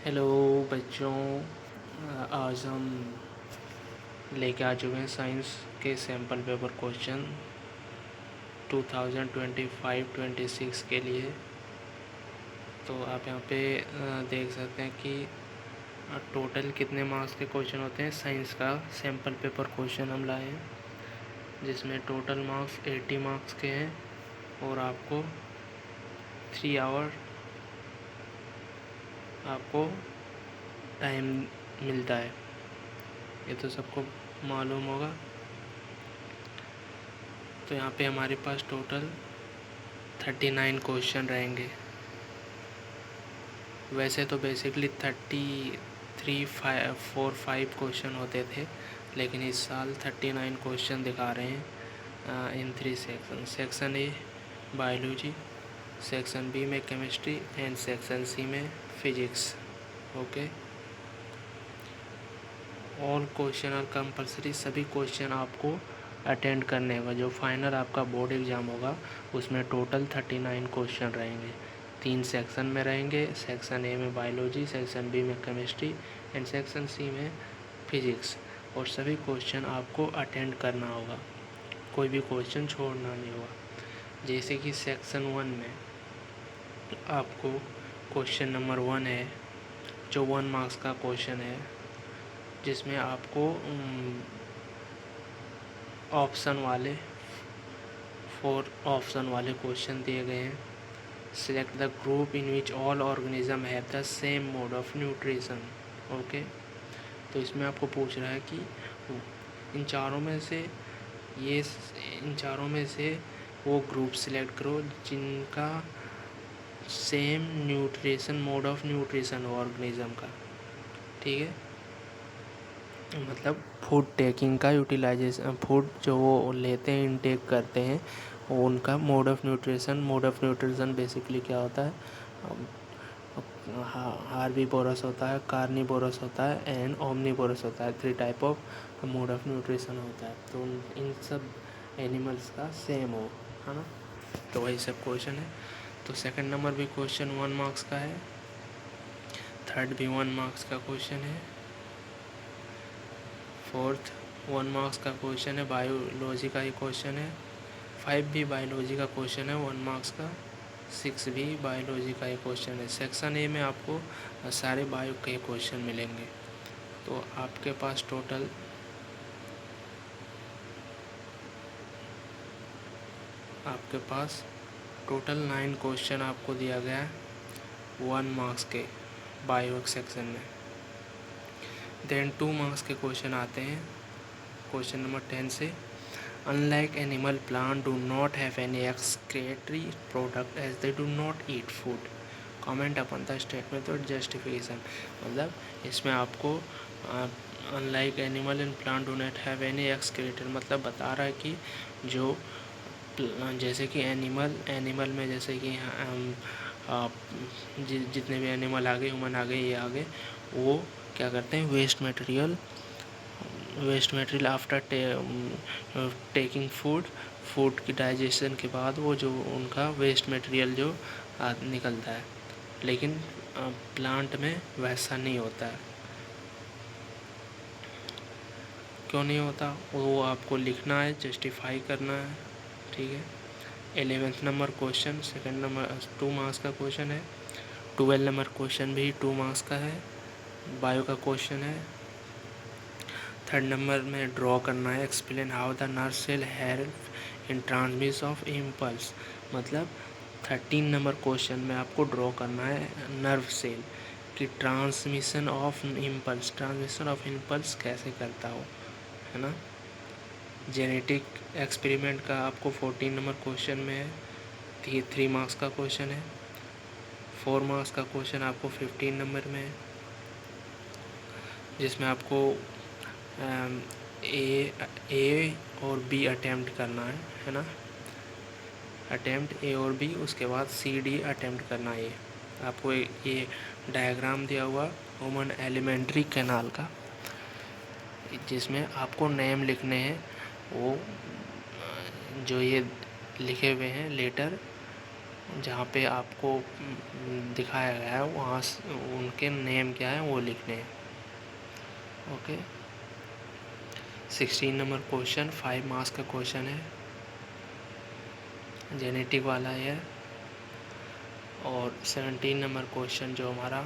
Hello बच्चों, आज हम लेके आ चुके हैं साइंस के सैम्पल पेपर क्वेश्चन 2025-26 के लिए। तो आप यहाँ पे देख सकते हैं कि टोटल कितने मार्क्स के क्वेश्चन होते हैं। साइंस का सैम्पल पेपर क्वेश्चन हम लाए हैं जिसमें टोटल मार्क्स 80 मार्क्स के हैं और आपको 3 आवर आपको टाइम मिलता है। ये तो सबको मालूम होगा। तो यहाँ पे हमारे पास टोटल 39 क्वेश्चन रहेंगे। वैसे तो बेसिकली 5 क्वेश्चन होते थे, लेकिन इस साल 39 क्वेश्चन दिखा रहे हैं इन 3 section. Section A biology, section B में केमिस्ट्री एंड सेक्शन सी में physics. Okay, all question are compulsory. सभी क्वेश्चन आपको अटेंड करने होगा। जो फाइनल आपका बोर्ड एग्ज़ाम होगा उसमें टोटल 39 क्वेश्चन रहेंगे। 3 सेक्शन में रहेंगे। सेक्शन ए में बायोलॉजी, सेक्शन बी में केमिस्ट्री एंड सेक्शन सी में फिजिक्स। और सभी क्वेश्चन आपको अटेंड करना होगा, कोई भी क्वेश्चन छोड़ना नहीं होगा। जैसे कि सेक्शन 1 में आपको क्वेश्चन नंबर 1 है जो 1 मार्क्स का क्वेश्चन है, जिसमें आपको फोर ऑप्शन वाले क्वेश्चन दिए गए हैं। Select the group in which all organism have the same mode of nutrition. Okay, तो इसमें आपको पूछ रहा है कि इन चारों में से वो ग्रुप सिलेक्ट करो जिनका same nutrition mode of nutrition हो ऑर्गेनिज्म का। ठीक है, मतलब फूड टेकिंग का यूटिलाइजेशन, फूड जो वो लेते हैं, इनटेक करते हैं, उनका मोड ऑफ न्यूट्रिशन बेसिकली क्या होता है? हार्बीवोरस होता है, कार्निवोरस होता है एंड ओमनीवोरस होता है। 3 type of mode of nutrition होता है। तो इन सब एनिमल्स का सेम हो, है ना? तो वही सब क्वेश्चन है। तो सेकंड नंबर भी क्वेश्चन 1 मार्क्स का है, थर्ड भी 1 मार्क्स का क्वेश्चन है, फोर्थ 1 मार्क्स का क्वेश्चन है, बायोलॉजी का ही क्वेश्चन है, 5 भी बायोलॉजी का क्वेश्चन है 1 मार्क्स का, 6 भी बायोलॉजी का ही क्वेश्चन है। सेक्शन ए में आपको सारे बायो के क्वेश्चन मिलेंगे। तो आपके पास टोटल आपके पास टोटल 9 क्वेश्चन आपको दिया गया है 1 मार्क्स के बायो सेक्शन में। देन 2 मार्क्स के क्वेश्चन आते हैं क्वेश्चन नंबर 10 से। Unlike animal, plant do not have any excretory product as they do not eat food. Comment upon the statement और justification। मतलब इसमें आपको unlike animal and plant do not have any excretory मतलब बता रहा है कि जो जैसे कि एनिमल में जैसे कि जितने भी एनिमल आ गए, ह्यूमन आ गए, ये आ गए, वो क्या करते हैं? Waste material after taking food की डाइजेशन के बाद वो जो उनका वेस्ट मटेरियल जो निकलता है। लेकिन प्लांट में वैसा नहीं होता है। क्यों नहीं होता वो आपको लिखना है, जस्टिफाई करना है। ठीक है, 11th number question, second number 2 marks का क्वेश्चन है। 12 नंबर क्वेश्चन भी 2 मार्क्स का है, बायो का क्वेश्चन है। 3rd नंबर में ड्रॉ करना है, explain how the nerve cell help in transmission of impulse. मतलब 13 नंबर क्वेश्चन में आपको ड्रॉ करना है नर्व सेल की ट्रांसमिशन ऑफ इम्पल्स कैसे करता हो, है ना? जेनेटिक एक्सपेरिमेंट का आपको 14 नंबर क्वेश्चन में है, 3 मार्क्स का क्वेश्चन है। 4 मार्क्स का क्वेश्चन आपको 15 नंबर में है, जिसमें आपको ए और बी अटैम्प्ट करना है ना? अटैम्प्ट ए और बी, उसके बाद सी डी अटैम्प्ट करना है। आपको ये डायग्राम दिया हुआ ह्यूमन एलिमेंट्री कैनाल का, जिसमें आपको नेम लिखने हैं। वो जो ये लिखे हुए हैं लेटर जहाँ पे आपको दिखाया गया है वहाँ उनके नेम क्या है वो लिखने हैं। ओके। 16 नंबर क्वेश्चन 5 मार्क्स का क्वेश्चन है, जेनेटिक वाला है। और 17 नंबर क्वेश्चन जो हमारा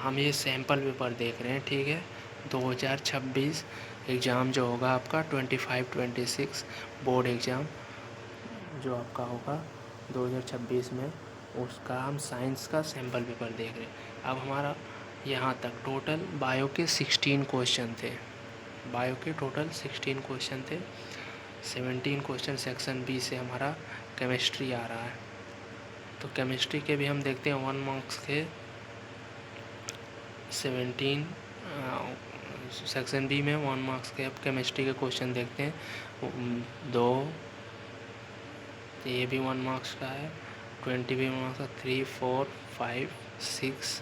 हम ये सैम्पल पेपर देख रहे हैं, ठीक है। 2026 एग्ज़ाम जो होगा आपका 25-26 बोर्ड एग्ज़ाम जो आपका होगा 2026 में, उसका हम साइंस का सैम्पल पेपर देख रहे हैं। अब हमारा यहाँ तक टोटल बायो के 16 क्वेश्चन थे। बायो के टोटल 16 क्वेश्चन थे। 17 क्वेश्चन सेक्शन बी से हमारा केमिस्ट्री आ रहा है। तो केमिस्ट्री के भी हम देखते हैं 1 मार्क्स के 17 सेक्शन बी में 1 मार्क्स के। अब केमिस्ट्री के क्वेश्चन देखते हैं 2, ये भी 1 मार्क्स का है। 20 भी 1 मार्क्स का, 3, 4, 5, 6,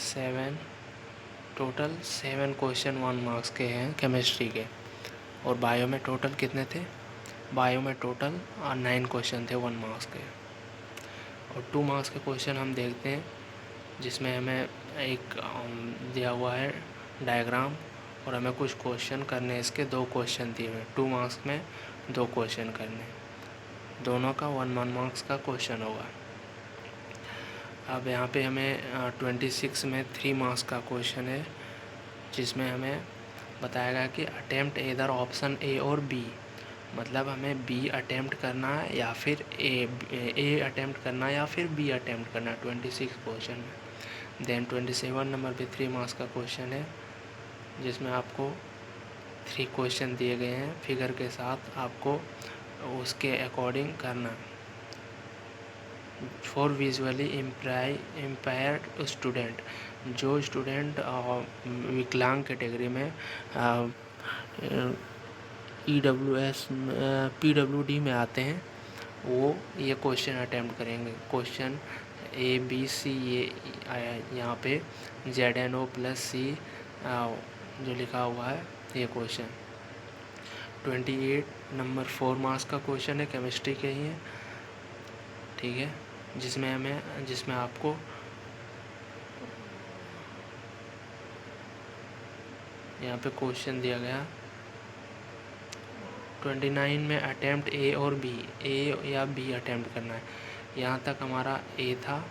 7, टोटल 7 क्वेश्चन 1 मार्क्स के हैं केमिस्ट्री के। और बायो में टोटल कितने थे? बायो में टोटल 9 क्वेश्चन थे 1 मार्क्स के। और 2 मार्क्स के क्वेश्चन हम देखते हैं, जिसमें हमें एक दिया हुआ है डायग्राम और हमें कुछ क्वेश्चन करने, इसके 2 क्वेश्चन दिए हुए हैं। 2 मार्क्स में 2 क्वेश्चन करने, दोनों का 1 मार्क्स का क्वेश्चन होगा। अब यहाँ पे हमें 26 में 3 मार्क्स का क्वेश्चन है, जिसमें हमें बताया गया कि अटेम्प्ट इधर ऑप्शन ए और बी, मतलब हमें बी अटेम्प्ट करना है या फिर ए अटेम्प्ट करना है या फिर बी अटेम्प्ट करना है 26 क्वेश्चन में। देन 27 नंबर पे 3 मार्क्स का क्वेश्चन है, जिसमें आपको 3 क्वेश्चन दिए गए हैं फिगर के साथ, आपको उसके अकॉर्डिंग करना। फॉर विजुअली इम्पेयर्ड स्टूडेंट, जो स्टूडेंट विकलांग कैटेगरी में PWD में आते हैं, वो ये क्वेश्चन अटैम्प्ट करेंगे। क्वेश्चन ABC ये यहाँ पे ZNO+C जो लिखा हुआ है ये क्वेश्चन। 28 नंबर 4 मार्क्स का क्वेश्चन है, केमिस्ट्री के ही है, ठीक है। जिसमें आपको यहाँ पे क्वेश्चन दिया गया 29 में अटैम्प्ट ए और बी, ए या बी अटैम्प्ट करना है। यहाँ तक हमारा ए था,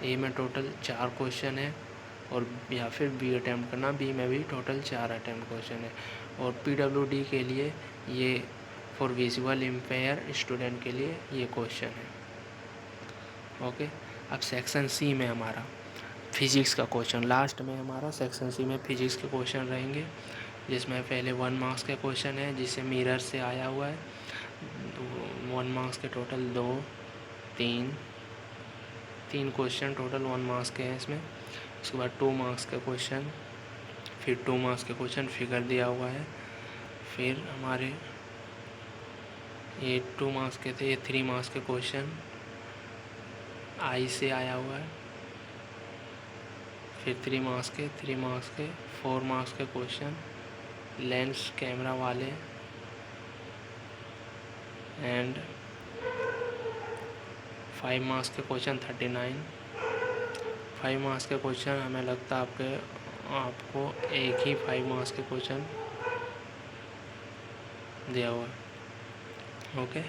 ए में टोटल 4 क्वेश्चन है, और या फिर बी अटैम्प्ट करना, बी में भी टोटल 4 अटैम्प्ट क्वेश्चन है। और PWD के लिए ये फॉर विजुअल इम्पेयर स्टूडेंट के लिए ये क्वेश्चन है। ओके। अब सेक्शन सी में हमारा फिजिक्स का क्वेश्चन, लास्ट में हमारा सेक्शन सी में फिजिक्स के क्वेश्चन रहेंगे, जिसमें पहले 1 मार्क्स के क्वेश्चन है, जिससे मिरर से आया हुआ है। 1 मार्क्स के टोटल 2, 3 क्वेश्चन टोटल 1 मार्क्स के हैं इसमें। उसके बाद 2 मार्क्स के क्वेश्चन, फिर 2 मार्क्स के क्वेश्चन फिगर दिया हुआ है। फिर हमारे ये 2 मार्क्स के थे, ये 3 मार्क्स के क्वेश्चन आई से आया हुआ है। फिर 3 मार्क्स के 4 मार्क्स के क्वेश्चन लेंस कैमरा वाले, एंड 5 मार्क्स के क्वेश्चन 39। 5 मार्क्स के क्वेश्चन हमें लगता है आपको एक ही 5 मार्क्स के क्वेश्चन दिया हुआ है। ओके।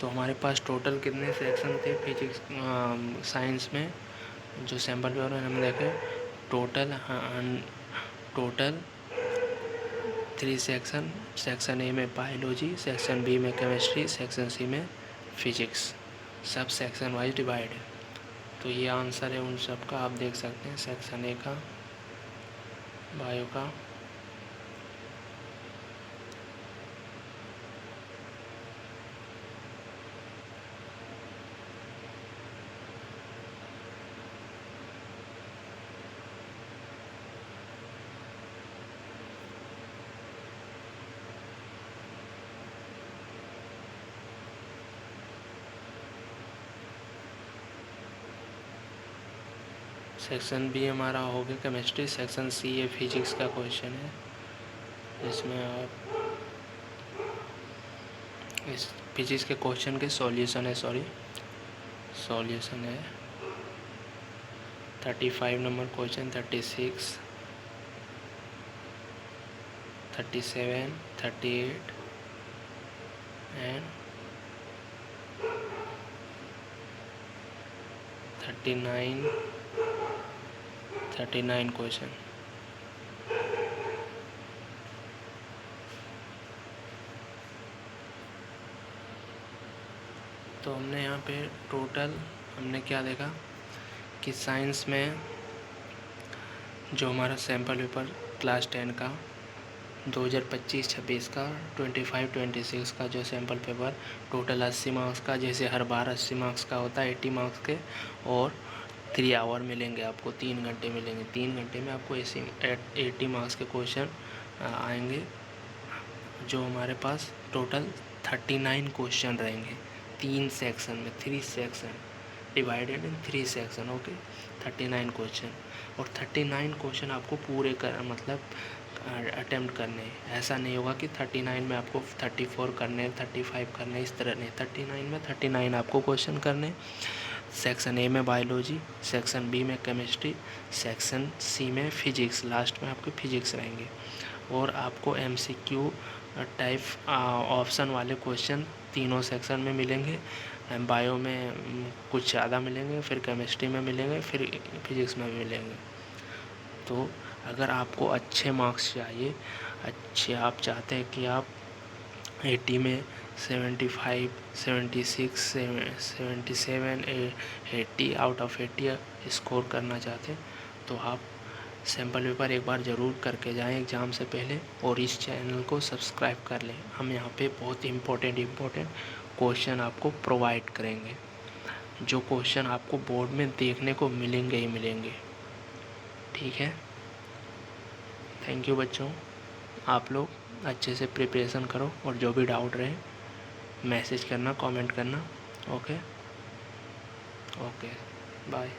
तो हमारे पास टोटल कितने सेक्शन थे फिजिक्स साइंस में, जो सैम्पल पेपर में हमने देखे टोटल 3 सेक्शन। सेक्शन ए में बायोलॉजी, सेक्शन बी में केमिस्ट्री, सेक्शन सी में physics, sub section wise divide है। तो ये आंसर है उन सब का, आप देख सकते हैं। सेक्शन ए का बायो का, सेक्शन बी हमारा हो गया केमिस्ट्री, सेक्शन सी ये फिजिक्स का क्वेश्चन है, जिसमें आप इस फिजिक्स के क्वेश्चन के सॉल्यूशन है, सॉल्यूशन है 35 नंबर क्वेश्चन, 36, 37, 38 एंड 39 क्वेश्चन। तो हमने यहाँ पे टोटल हमने क्या देखा कि साइंस में जो हमारा सैम्पल पेपर क्लास 10 का 2025-26 का 25-26 का जो सैम्पल पेपर टोटल 80 मार्क्स का, जैसे हर बार 80 मार्क्स का होता है 80 मार्क्स के, और 3 आवर मिलेंगे आपको, 3 घंटे मिलेंगे। 3 घंटे में आपको 80 मार्क्स के क्वेश्चन आएंगे, जो हमारे पास टोटल 39 क्वेश्चन रहेंगे 3 सेक्शन में, 3 section divided in 3 section. Okay, 39 question, और 39 क्वेश्चन आपको पूरे कर मतलब अटेम्प्ट करने हैं। ऐसा नहीं होगा कि 39 में आपको 34 करने, 35 करने, इस तरह नहीं। 39 में 39 आपको क्वेश्चन करने। सेक्शन ए में बायोलॉजी, सेक्शन बी में केमिस्ट्री, सेक्शन सी में फिजिक्स, लास्ट में आपके फिजिक्स रहेंगे। और आपको MCQ टाइप ऑप्शन वाले क्वेश्चन तीनों सेक्शन में मिलेंगे। बायो में कुछ ज़्यादा मिलेंगे, फिर केमिस्ट्री में मिलेंगे, फिर फिजिक्स में भी मिलेंगे। तो अगर आपको अच्छे मार्क्स चाहिए, अच्छे आप चाहते हैं कि आप 80 में 75, 76, 77, 80 आउट ऑफ 80 स्कोर करना चाहते हैं, तो आप सैम्पल पेपर एक बार ज़रूर करके जाएं एग्ज़ाम से पहले, और इस चैनल को सब्सक्राइब कर लें। हम यहाँ पे बहुत इम्पोर्टेंट क्वेश्चन आपको प्रोवाइड करेंगे, जो क्वेश्चन आपको बोर्ड में देखने को मिलेंगे ही मिलेंगे। ठीक है, थैंक यू बच्चों। आप लोग अच्छे से प्रिपरेशन करो, और जो भी डाउट रहे मैसेज करना, कमेंट करना। Okay, bye.